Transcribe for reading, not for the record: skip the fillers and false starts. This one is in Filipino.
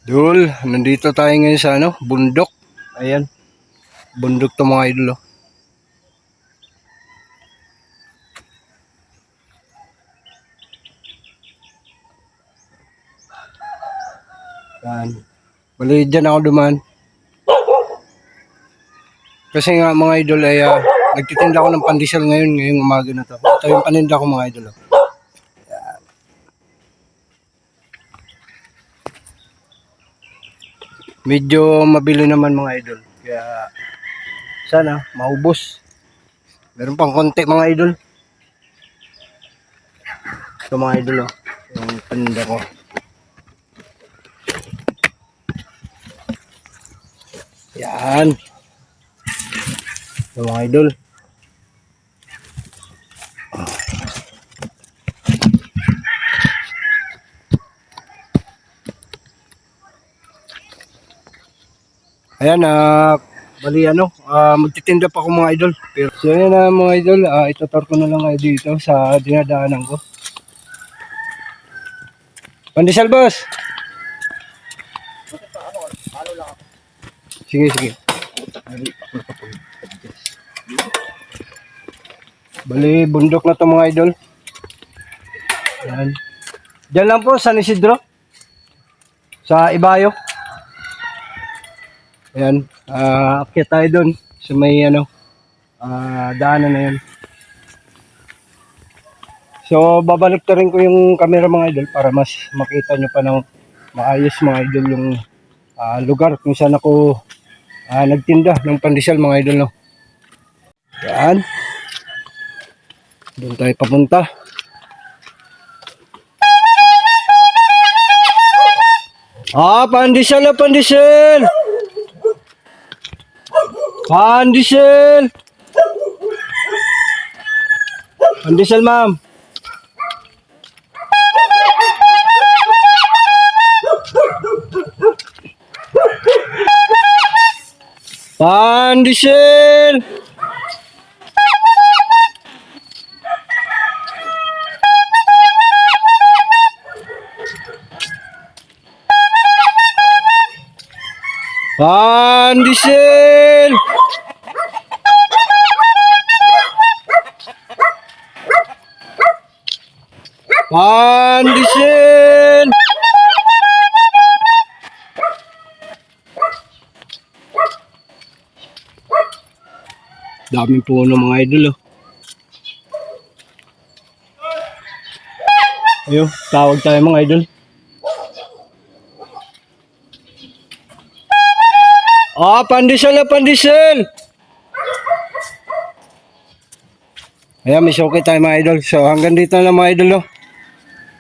Dul, nandito tayo ngayon sa bundok. Ayan, bundok to mga idol. Oh. Yan. Bali, dyan ako duman. Kasi nga mga idol ay nagtitinda ako ng pandesal ngayong umaga na to. Ito yung paninda ko mga idol. Oh. Medyo mabili naman mga idol. Kaya sana maubos. Meron pang konti mga idol. Ito mga idol oh. Yung paninda ko. Yan. Ito mga idol. Ayan, bali magtitinda pa ako mga idol. Pero so yan mga idol, itutur ko na lang kayo dito sa dinadaanan ko. Pandesal boss! Sige, sige. Bali, bundok na to mga idol. Ayan. Diyan lang po, San Isidro. Sa Ibayo. Ayan, akyat tayo doon sa may daanan na yun. So, babalik na rin ko yung camera mga idol para mas makita nyo pa ng maayos mga idol yung lugar kung saan ako nagtinda ng pandesal mga idol. No? Yan. Doon tayo papunta. Pandesal na pandesal! Pandesal! Pandesal ma'am! Pandesal! Pandesal! Pandesal! Daming puno mga idol oh. Ayun, tawag tayo mga idol. Pandesal na pandesal! Ayan, may suki tayo mga idol. So hanggang dito na mga idol oh.